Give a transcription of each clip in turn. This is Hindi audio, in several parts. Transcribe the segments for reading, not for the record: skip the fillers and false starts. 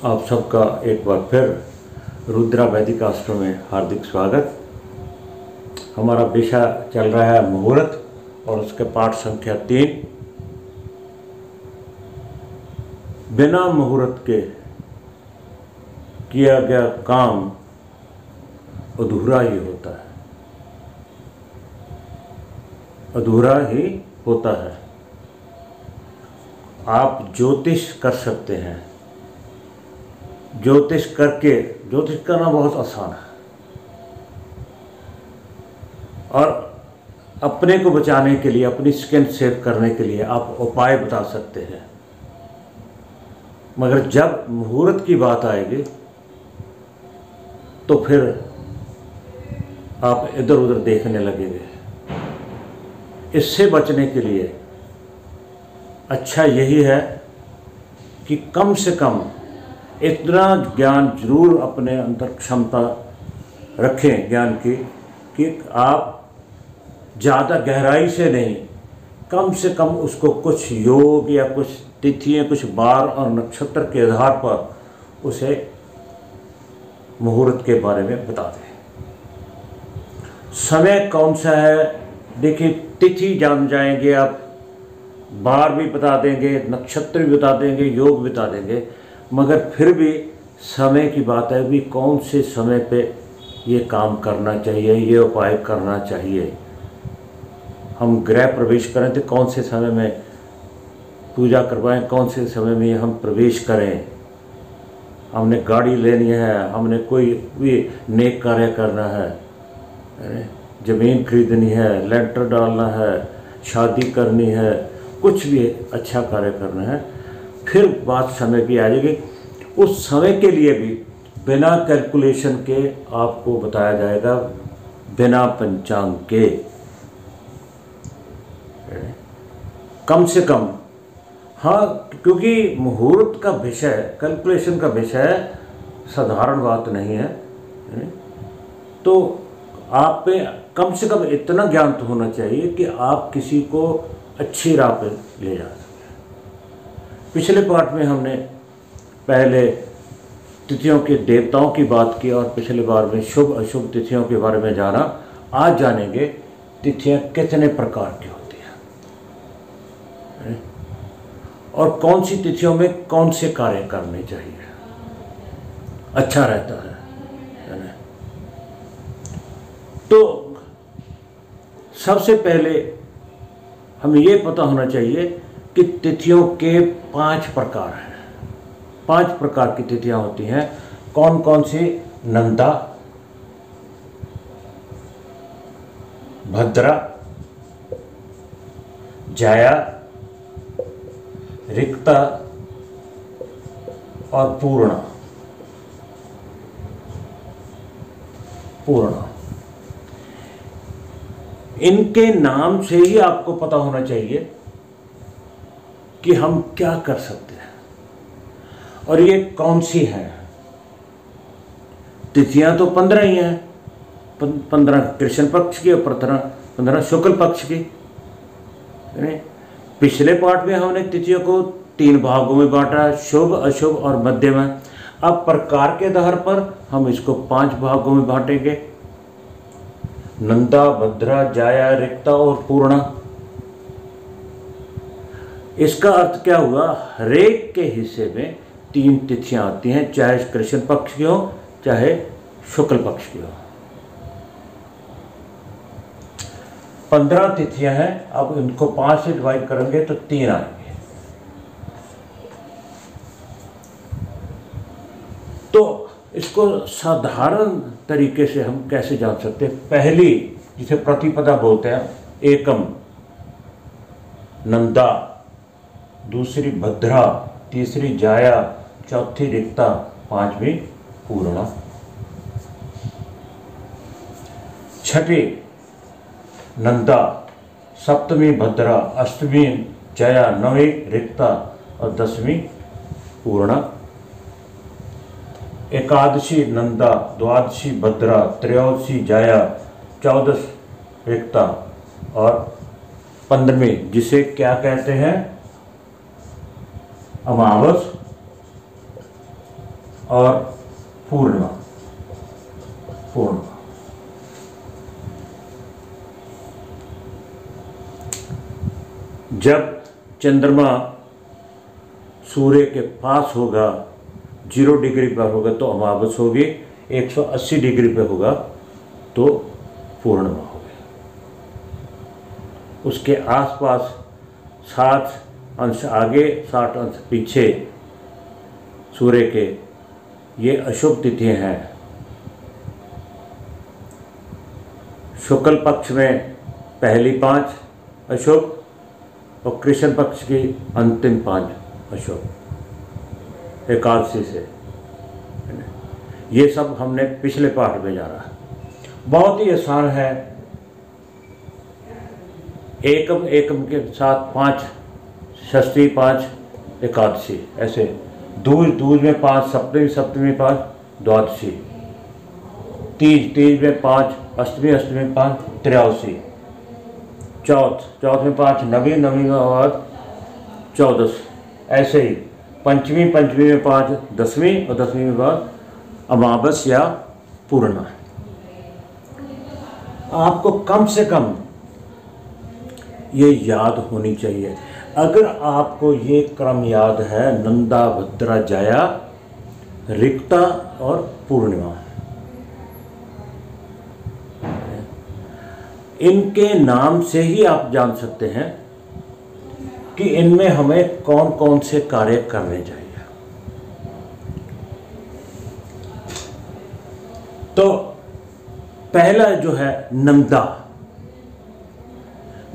आप सबका एक बार फिर रुद्रा वैदिक आश्रम में हार्दिक स्वागत। हमारा विषय चल रहा है मुहूर्त और उसके पाठ संख्या 3। बिना मुहूर्त के किया गया काम अधूरा ही होता है, अधूरा ही होता है। आप ज्योतिष कर सकते हैं, ज्योतिष करना बहुत आसान है और अपने को बचाने के लिए, अपनी स्किन सेव करने के लिए आप उपाय बता सकते हैं। मगर जब मुहूर्त की बात आएगी तो फिर आप इधर उधर देखने लगेंगे। इससे बचने के लिए अच्छा यही है कि कम से कम इतना ज्ञान जरूर अपने अंदर क्षमता रखें ज्ञान की कि आप ज़्यादा गहराई से नहीं, कम से कम उसको कुछ योग या कुछ तिथियाँ, कुछ बार और नक्षत्र के आधार पर उसे मुहूर्त के बारे में बता दें। समय कौन सा है, देखिए तिथि जान जाएंगे आप, बार भी बता देंगे, नक्षत्र भी बता देंगे, योग बता देंगे, मगर फिर भी समय की बात है भी कौन से समय पे ये काम करना चाहिए, ये उपाय करना चाहिए। हम गृह प्रवेश करें तो कौन से समय में पूजा करवाएं, कौन से समय में हम प्रवेश करें। हमने गाड़ी लेनी है, हमने कोई भी नेक कार्य करना है, ज़मीन खरीदनी है, लेंटर डालना है, शादी करनी है, कुछ भी अच्छा कार्य करना है, फिर बात समय की आ जाएगी। उस समय के लिए भी बिना कैलकुलेशन के आपको बताया जाएगा, बिना पंचांग के। कम से कम, हाँ, क्योंकि मुहूर्त का विषय, कैलकुलेशन का विषय साधारण बात नहीं है, तो आप पे कम से कम इतना ज्ञान तो होना चाहिए कि आप किसी को अच्छी राह पर ले जा सकें। पिछले पाठ में हमने पहले तिथियों के देवताओं की बात की और पिछले बार में शुभ अशुभ तिथियों के बारे में जाना। आज जानेंगे तिथियां कितने प्रकार की होती हैं और कौन सी तिथियों में कौन से कार्य करने चाहिए, अच्छा रहता है। तो सबसे पहले हमें ये पता होना चाहिए कि तिथियों के 5 प्रकार हैं। 5 प्रकार की तिथियां होती हैं। कौन कौन सी? नंदा, भद्रा, जया, रिक्ता और पूर्णा। इनके नाम से ही आपको पता होना चाहिए कि हम क्या कर सकते हैं और ये कौन सी है। तिथियां तो 15 ही हैं, 15 कृष्ण पक्ष की और 15 शुक्ल पक्ष की। पिछले पाठ में हमने तिथियों को 3 भागों में बांटा, शुभ अशुभ और मध्यम। अब प्रकार के आधार पर हम इसको 5 भागों में बांटेंगे, नंदा, भद्रा, जाया, रिक्ता और पूर्णा। इसका अर्थ क्या हुआ? हरेक के हिस्से में 3 तिथियां आती हैं, चाहे कृष्ण पक्ष की हो चाहे शुक्ल पक्ष की हो। 15 तिथियां हैं। अब इनको 5 से डिवाइड करेंगे तो 3 आएंगे। तो इसको साधारण तरीके से हम कैसे जान सकते हैं? पहली, जिसे प्रतिपदा बोलते हैं, एकम नंदा, दूसरी भद्रा, तीसरी जाया, चौथी रिक्ता, 5वीं पूर्णा। छठी नंदा, 7वीं भद्रा, 8वीं जया, 9वीं रिक्ता और 10वीं पूर्णा। एकादशी नंदा, द्वादशी भद्रा, त्रयोदशी जया, 14 रिक्ता और 15वीं, जिसे क्या कहते हैं? अमावस और पूर्णिमा। पूर्णिमा जब चंद्रमा सूर्य के पास होगा, 0 डिग्री पर होगा तो अमावस होगी, 180 डिग्री पे होगा तो पूर्णिमा होगी। उसके आसपास 60 अंश आगे 60 अंश पीछे सूर्य के ये अशुभ तिथियां हैं। शुक्ल पक्ष में पहली 5 अशुभ और कृष्ण पक्ष की अंतिम 5 अशुभ एकादशी से। ये सब हमने पिछले पाठ में जाना है। बहुत ही आसान है। एकम एकम के साथ 5 षष्ठी, 5 एकादशी, ऐसे दूज दूज में 5, सप्तमी सप्तमी में 5, द्वादशी, तीज तीज में 5, अष्टमी अष्टमी में 5, त्रयोदशी, चौथ चौथ में 5, नवी नवी में बाद 14, ऐसे ही पंचमी पंचमी में 5, दसवीं और दसवीं में बाद अमावस या पूर्णिमा। आपको कम से कम ये याद होनी चाहिए। अगर आपको ये क्रम याद है, नंदा भद्रा जया रिक्ता और पूर्णिमा, इनके नाम से ही आप जान सकते हैं कि इनमें हमें कौन कौन से कार्य करने चाहिए। तो पहला जो है नंदा,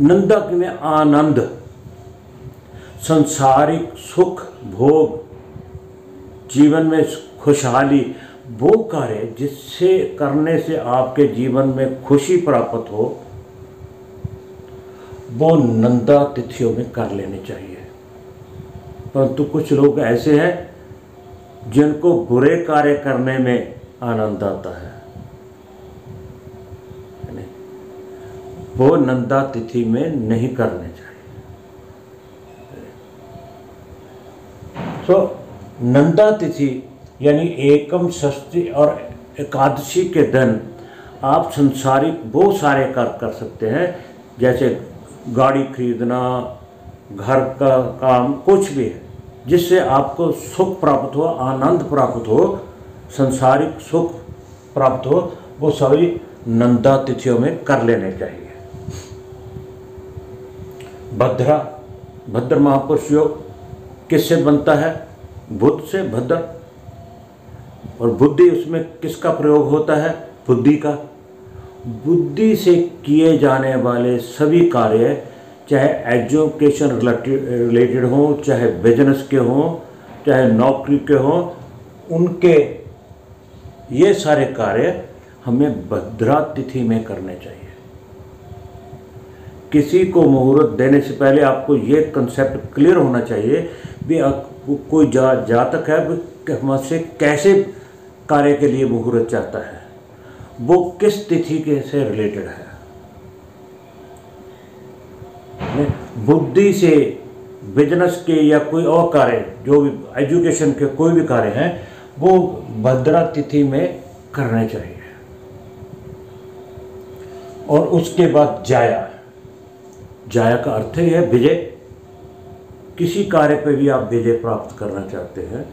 नंदा में आनंद, सांसारिक सुख भोग, जीवन में खुशहाली, वो कार्य जिससे करने से आपके जीवन में खुशी प्राप्त हो, वो नंदा तिथियों में कर लेने चाहिए। परंतु कुछ लोग ऐसे हैं जिनको बुरे कार्य करने में आनंद आता है, वो नंदा तिथि में नहीं करने चाहिए। तो नंदा तिथि यानी एकम, षष्ठी और एकादशी के दिन आप संसारिक बहुत सारे कार्य कर सकते हैं, जैसे गाड़ी खरीदना, घर का काम, कुछ भी है जिससे आपको सुख प्राप्त हो, आनंद प्राप्त हो, संसारिक सुख प्राप्त हो, वो सभी नंदा तिथियों में कर लेने चाहिए। भद्रा, भद्र महापुरुष योग किससे बनता है? बुद्ध से, भद्र। और बुद्धि, उसमें किसका प्रयोग होता है? बुद्धि का। बुद्धि से किए जाने वाले सभी कार्य, चाहे एजुकेशन रिलेटेड हो, चाहे बिजनेस के हों, चाहे नौकरी के हों, उनके ये सारे कार्य हमें भद्रा तिथि में करने चाहिए। किसी को मुहूर्त देने से पहले आपको ये कंसेप्ट क्लियर होना चाहिए भी कोई जातक है हमसे कैसे कार्य के लिए मुहूर्त चाहता है, वो किस तिथि के से रिलेटेड है। बुद्धि से बिजनेस के या कोई और कार्य, जो भी एजुकेशन के कोई भी कार्य हैं, वो भद्रा तिथि में करने चाहिए। और उसके बाद जाया, जाया का अर्थ है विजय। किसी कार्य पे भी आप विजय प्राप्त करना चाहते हैं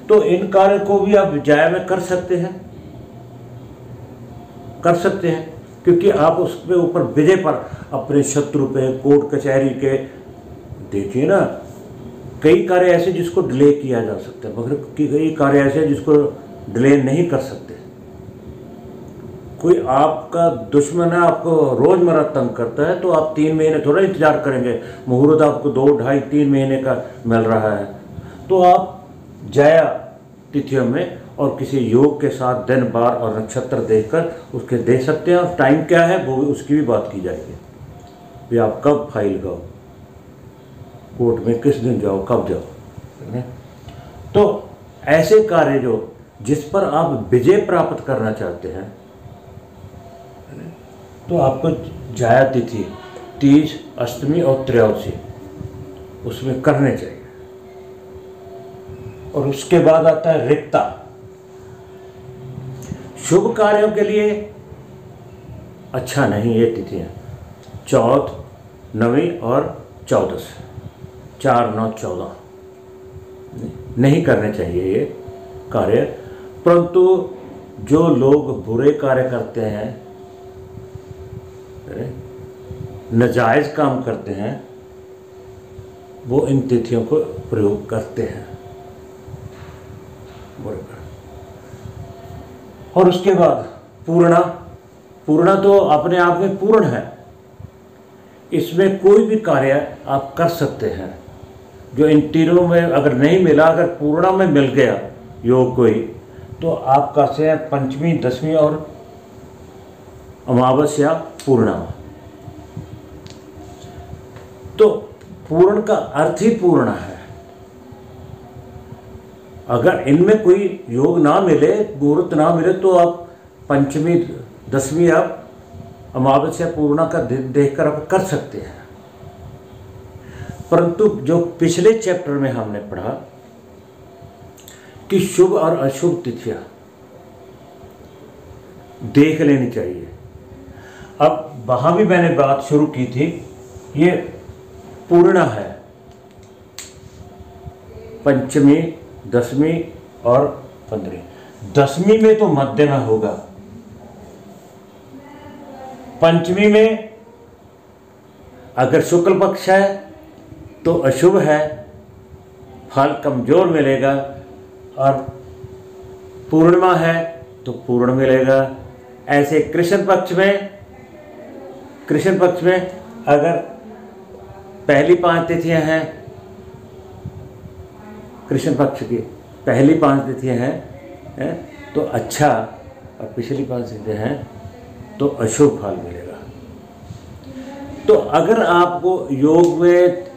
तो इन कार्य को भी आप जाया में कर सकते हैं, कर सकते हैं, क्योंकि आप उस पे ऊपर विजय पर अपने शत्रु पे, कोर्ट कचहरी के, देखिए ना, कई कार्य ऐसे जिसको डिले किया जा सकता है, मगर कई कार्य ऐसे जिसको डिले नहीं कर सकते। कोई आपका दुश्मन है, आपको रोजमर्रा तंग करता है, तो आप 3 महीने थोड़ा इंतजार करेंगे, मुहूर्त आपको 2, 2.5, 3 महीने का मिल रहा है, तो आप जाया तिथियों में और किसी योग के साथ दिन बार और नक्षत्र देखकर उसके दे सकते हैं। और टाइम क्या है वो उसकी भी बात की जाएगी भी आप कब फाइल लगाओ, कोर्ट में किस दिन जाओ, कब जाओ। तो ऐसे कार्य जो जिस पर आप विजय प्राप्त करना चाहते हैं, तो आपको जाया तिथि, तीज, अष्टमी और त्रयोदशी उसमें करने चाहिए। और उसके बाद आता है रिक्ता। शुभ कार्यों के लिए अच्छा नहीं ये तिथियाँ, चौथ, नवीं और 14, 4, 9, 14 नहीं करने चाहिए ये कार्य। परंतु जो लोग बुरे कार्य करते हैं, नाजायज़ काम करते हैं, वो इन तिथियों को प्रयोग करते हैं बुरे कार्य। और उसके बाद पूर्णा तो अपने आप में पूर्ण है, इसमें कोई भी कार्य आप कर सकते हैं जो इन तीनों में अगर नहीं मिला, अगर पूर्णा में मिल गया योग कोई, तो आप कर सकते हैं पंचमी, दसवीं और अमावस्या पूर्णिमा। तो पूर्ण का अर्थ ही पूर्ण है। अगर इनमें कोई योग ना मिले, मुहूर्त ना मिले, तो आप पंचमी, दसवीं आप अमावस्या पूर्णा का देखकर आप कर सकते हैं। परंतु जो पिछले चैप्टर में हमने पढ़ा कि शुभ और अशुभ तिथियां देख लेनी चाहिए। अब वहां भी मैंने बात शुरू की थी, ये पूर्णा है, पंचमी, दसवीं और 15। दसवीं में तो मध्यमा होगा, पंचमी में अगर शुक्ल पक्ष है तो अशुभ है, फल कमजोर मिलेगा, और पूर्णिमा है तो पूर्ण मिलेगा। ऐसे कृष्ण पक्ष में अगर पहली 5 तिथियां हैं, कृष्ण पक्ष की पहली 5 तिथियां हैं तो अच्छा, और पिछली 5 तिथियां हैं तो अशुभ फल मिलेगा। तो अगर आपको योग में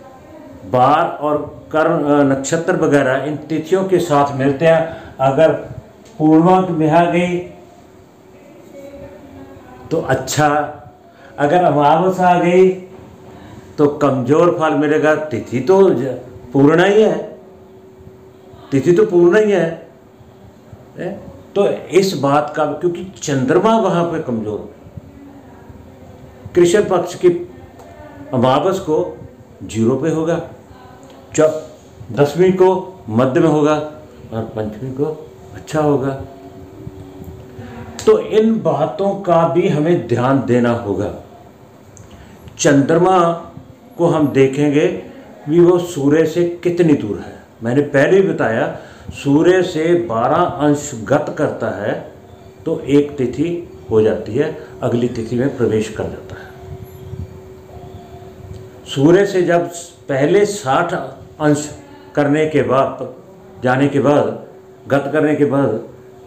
बार और कर्म, नक्षत्र वगैरह इन तिथियों के साथ मिलते हैं, अगर पूर्णिमा में आ गई तो अच्छा, अगर अमावस्या आ गई तो कमजोर फल मिलेगा। तिथि तो पूर्ण ही है, तिथि तो पूर्ण ही है। तो इस बात का, क्योंकि चंद्रमा वहां पे कमजोर है, कृष्ण पक्ष की अमावस को 0 पे होगा, दसवीं को मध्य में होगा और पंचमी को अच्छा होगा। तो इन बातों का भी हमें ध्यान देना होगा। चंद्रमा को हम देखेंगे भी वो सूर्य से कितनी दूर है। मैंने पहले ही बताया, सूर्य से 12 अंश गत करता है तो एक तिथि हो जाती है, अगली तिथि में प्रवेश कर जाता है। सूर्य से जब पहले 60 अंश करने के बाद, जाने के बाद, गत करने के बाद,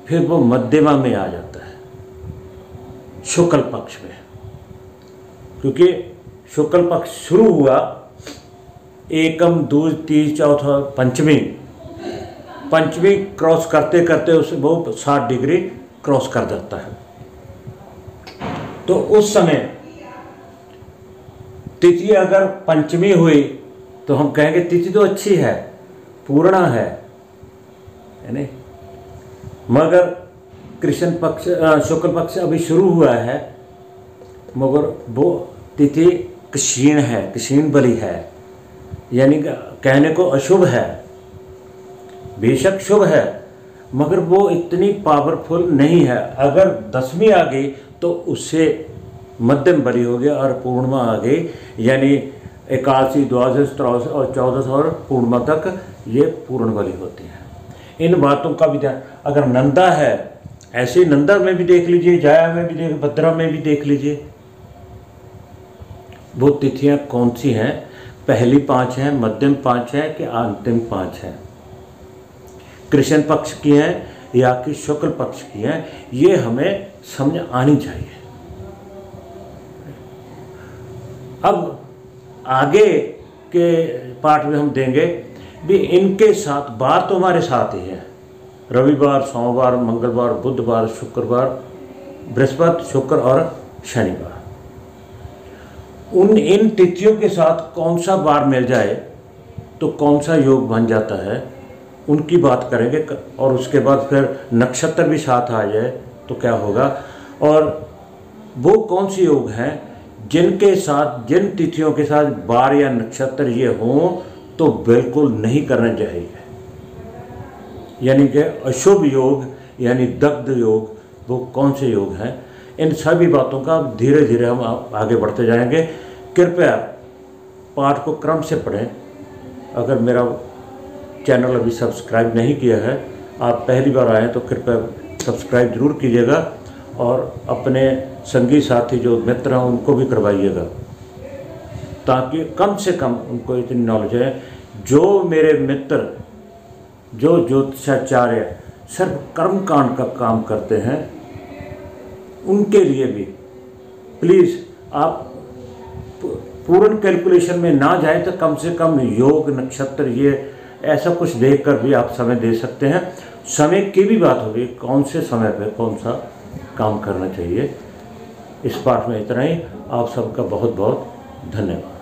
फिर वो मध्यमा में आ जाता है, शुक्ल पक्ष में। क्योंकि शुक्ल पक्ष शुरू हुआ एकम, दूज, तीज, चौथा, पंचमी क्रॉस करते करते उसे वो 60 डिग्री क्रॉस कर जाता है। तो उस समय तिथि अगर पंचमी हुई तो हम कहेंगे तिथि तो अच्छी है, पूर्णा है नहीं, मगर कृष्ण पक्ष, शुक्ल पक्ष अभी शुरू हुआ है, मगर वो तिथि क्षीण है, क्षीण बली है, यानी कहने को अशुभ है। बेशक शुभ है मगर वो इतनी पावरफुल नहीं है। अगर दसवीं आ गई तो उससे मध्यम बली हो गया, और पूर्णिमा आ गई यानी 81, 82, 83 और 14 और पूर्णिमा तक ये पूर्ण बली होती है। इन बातों का भी ध्यान, अगर नंदा है, ऐसे ही नंदा में भी देख लीजिए, जाया में भी देख, भद्रा में भी देख लीजिए, वो तिथियां कौन सी हैं, पहली 5 हैं, मध्यम 5 हैं कि अंतिम 5 हैं, कृष्ण पक्ष की हैं या कि शुक्ल पक्ष की हैं, ये हमें समझ आनी चाहिए। अब आगे के पाठ में हम देंगे भी इनके साथ, बार तो हमारे साथ ही है, रविवार, सोमवार, मंगलवार, बुधवार, शुक्रवार, बृहस्पति, शुक्र और शनिवार। इन तिथियों के साथ कौन सा बार मिल जाए तो कौन सा योग बन जाता है, उनकी बात करेंगे। और उसके बाद फिर नक्षत्र भी साथ आ जाए तो क्या होगा, और वो कौन से योग हैं जिनके साथ, जिन तिथियों के साथ बार या नक्षत्र ये हों तो बिल्कुल नहीं करना चाहिए। यानी कि अशुभ योग यानी दग्ध योग, वो कौन से योग हैं, इन सभी बातों का धीरे धीरे हम आगे बढ़ते जाएंगे। कृपया पाठ को क्रम से पढ़ें। अगर मेरा चैनल अभी सब्सक्राइब नहीं किया है, आप पहली बार आए तो कृपया सब्सक्राइब जरूर कीजिएगा और अपने संगी साथी जो मित्र हैं उनको भी करवाइएगा, ताकि कम से कम उनको इतनी नॉलेज है। जो मेरे मित्र जो ज्योतिषाचार्य सिर्फ कर्मकांड का काम करते हैं, उनके लिए भी प्लीज़ आप पूर्ण कैलकुलेशन में ना जाए तो कम से कम योग, नक्षत्र, ये ऐसा कुछ देखकर भी आप समय दे सकते हैं। समय की भी बात होगी, कौन से समय पे कौन सा काम करना चाहिए। इस पाठ में इतना ही। आप सबका बहुत बहुत धन्यवाद।